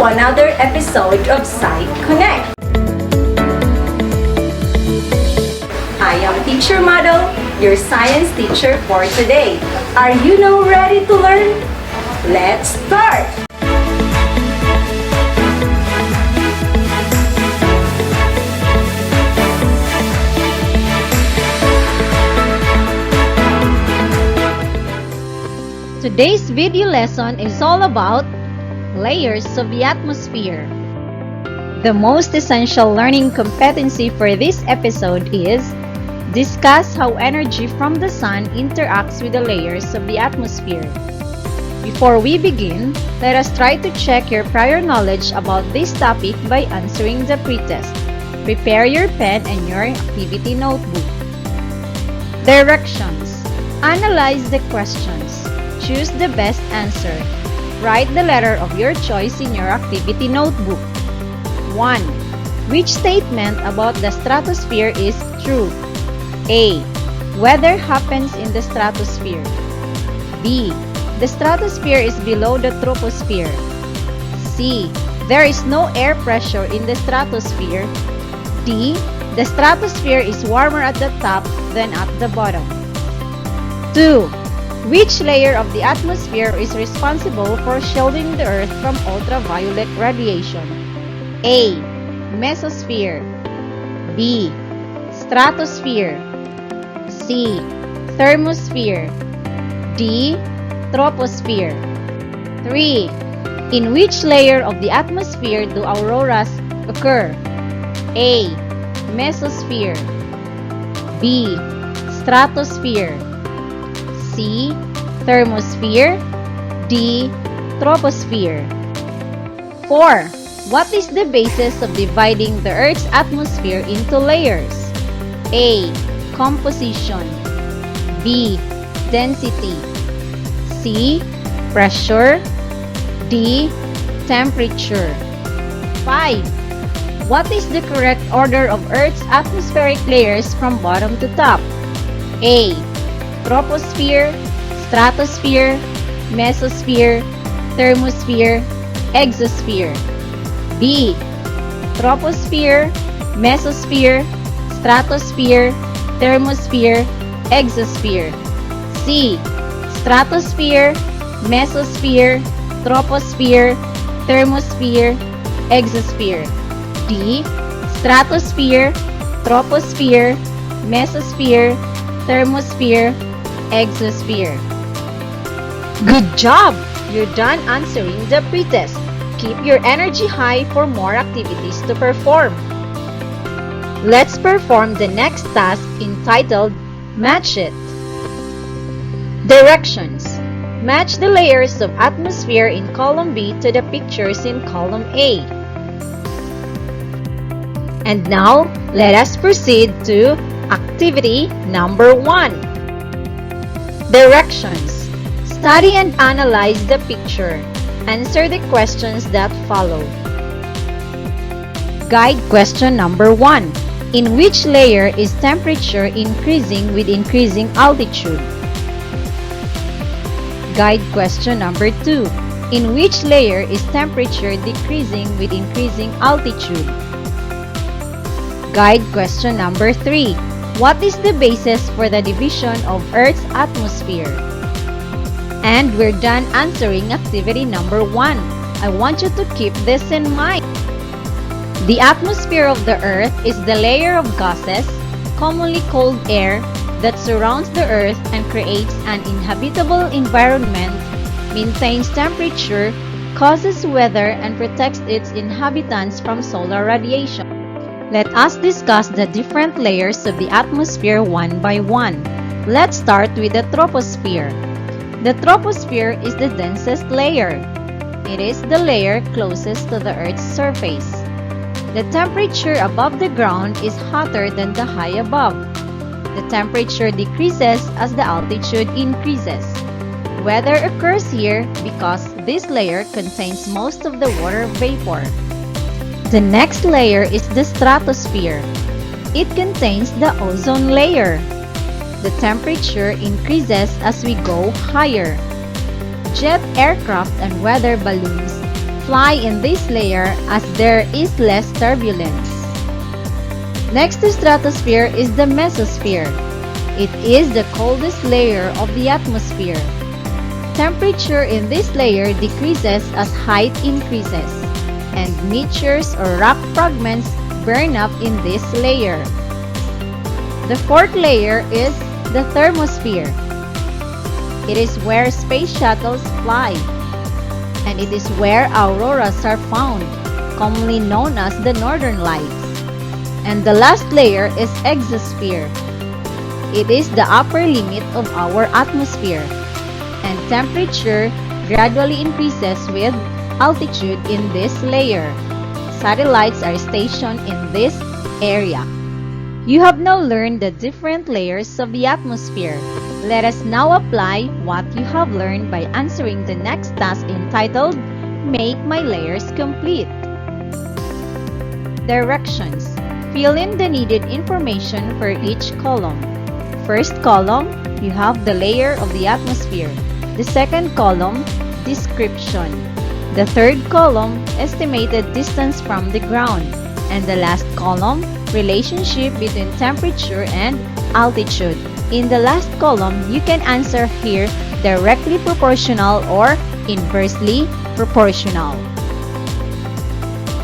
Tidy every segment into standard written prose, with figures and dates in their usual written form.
another episode of Sci-Connect. I am Teacher Model, your science teacher for today. Are you now ready to learn? Let's start! Today's video lesson is all about layers of the atmosphere. The most essential learning competency for this episode is discuss how energy from the sun interacts with the layers of the atmosphere. Before we begin, let us try to check your prior knowledge about this topic by answering the pretest. Prepare your pen and your activity notebook. Directions. Analyze the questions. Choose the best answer. Write the letter of your choice in your activity notebook. 1. Which statement about the stratosphere is true? A. Weather happens in the stratosphere. B. The stratosphere is below the troposphere. C. There is no air pressure in the stratosphere. D. The stratosphere is warmer at the top than at the bottom. 2. Which layer of the atmosphere is responsible for shielding the Earth from ultraviolet radiation? A. Mesosphere. B. Stratosphere. C. Thermosphere. D. Troposphere. 3. In which layer of the atmosphere do auroras occur? A. Mesosphere. B. Stratosphere. C. Thermosphere. D. Troposphere. 4. What is the basis of dividing the Earth's atmosphere into layers? A. Composition. B. Density. C. Pressure. D. Temperature. 5. What is the correct order of Earth's atmospheric layers from bottom to top? A. Troposphere, stratosphere, mesosphere, thermosphere, exosphere. B. Troposphere, mesosphere, stratosphere, thermosphere, exosphere. C. Stratosphere, mesosphere, troposphere, thermosphere, exosphere. D. Stratosphere, troposphere, mesosphere, thermosphere, exosphere. Good job! You're done answering the pretest. Keep your energy high for more activities to perform. Let's perform the next task entitled Match It. Directions. Match the layers of atmosphere in column B to the pictures in column A. And now, let us proceed to activity number 1. Directions. Study and analyze the picture. Answer the questions that follow. Guide question number 1. In which layer is temperature increasing with increasing altitude? Guide question number 2. In which layer is temperature decreasing with increasing altitude? Guide question number 3. What is the basis for the division of Earth's atmosphere? And we're done answering activity number 1. I want you to keep this in mind. The atmosphere of the Earth is the layer of gases, commonly called air, that surrounds the Earth and creates an inhabitable environment, maintains temperature, causes weather, and protects its inhabitants from solar radiation. Let us discuss the different layers of the atmosphere one by one. Let's start with the troposphere. The troposphere is the densest layer. It is the layer closest to the Earth's surface. The temperature above the ground is hotter than the high above. The temperature decreases as the altitude increases. Weather occurs here because this layer contains most of the water vapor. The next layer is the stratosphere. It contains the ozone layer. The temperature increases as we go higher. Jet aircraft and weather balloons fly in this layer as there is less turbulence. Next to stratosphere is the mesosphere. It is the coldest layer of the atmosphere. Temperature in this layer decreases as height increases, and meteors or rock fragments burn up in this layer. The fourth layer is the thermosphere. It is where space shuttles fly, and it is where auroras are found, commonly known as the northern lights. And the last layer is exosphere. It is the upper limit of our atmosphere, and temperature gradually increases with altitude in this layer. Satellites are stationed in this area. You have now learned the different layers of the atmosphere. Let us now apply what you have learned by answering the next task entitled, Make My Layers Complete. Directions. Fill in the needed information for each column. First column, you have the layer of the atmosphere. The second column, description. The third column, estimated distance from the ground. And the last column, relationship between temperature and altitude. In the last column, you can answer here directly proportional or inversely proportional.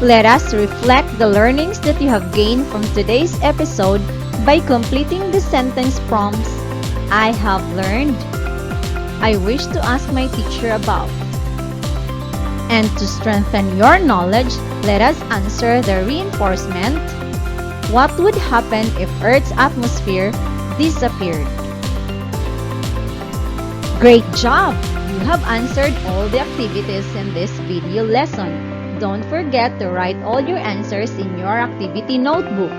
Let us reflect the learnings that you have gained from today's episode by completing the sentence prompts. I have learned. I wish to ask my teacher about. And to strengthen your knowledge, let us answer the reinforcement. What would happen if Earth's atmosphere disappeared? Great job! You have answered all the activities in this video lesson. Don't forget to write all your answers in your activity notebook.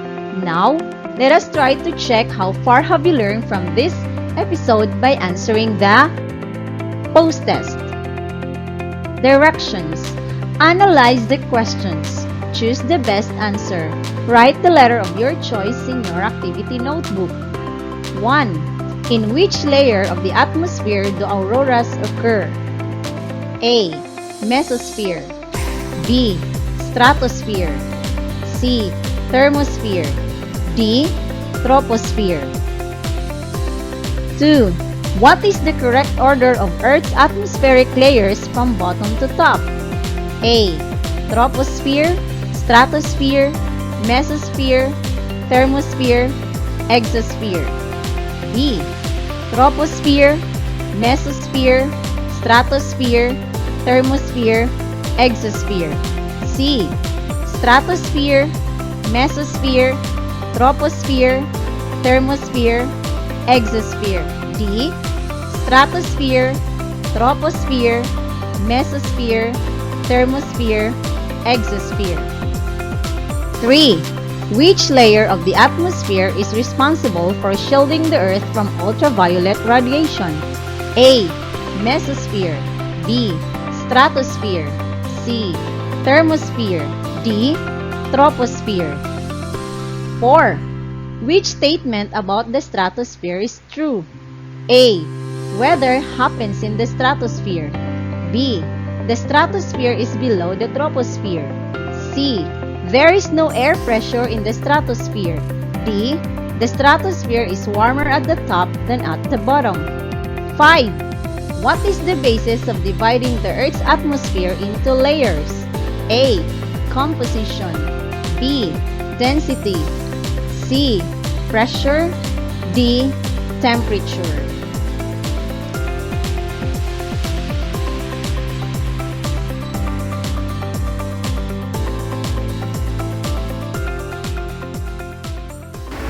Now, let us try to check how far have you learned from this episode by answering the post-test. Directions. Analyze the questions. Choose the best answer. Write the letter of your choice in your activity notebook. 1. In which layer of the atmosphere do auroras occur? A. Mesosphere. B. Stratosphere. C. Thermosphere. D. Troposphere. 2. What is the correct order of Earth's atmospheric layers from bottom to top? A. Troposphere, stratosphere, mesosphere, thermosphere, exosphere. B. Troposphere, mesosphere, stratosphere, thermosphere, exosphere. C. Stratosphere, mesosphere, troposphere, thermosphere, exosphere. D. Stratosphere, troposphere, mesosphere, thermosphere, exosphere. 3. Which layer of the atmosphere is responsible for shielding the Earth from ultraviolet radiation? A. Mesosphere. B. Stratosphere. C. Thermosphere. D. Troposphere. 4. Which statement about the stratosphere is true? A. Weather happens in the stratosphere. B. The stratosphere is below the troposphere. C. There is no air pressure in the stratosphere. D. The stratosphere is warmer at the top than at the bottom. 5. What is the basis of dividing the Earth's atmosphere into layers? A. Composition. B. Density. C. Pressure. D. Temperature.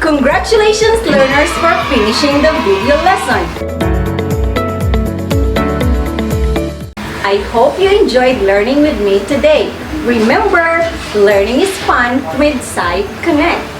Congratulations, learners, for finishing the video lesson! I hope you enjoyed learning with me today. Remember, learning is fun with Sci-Connect.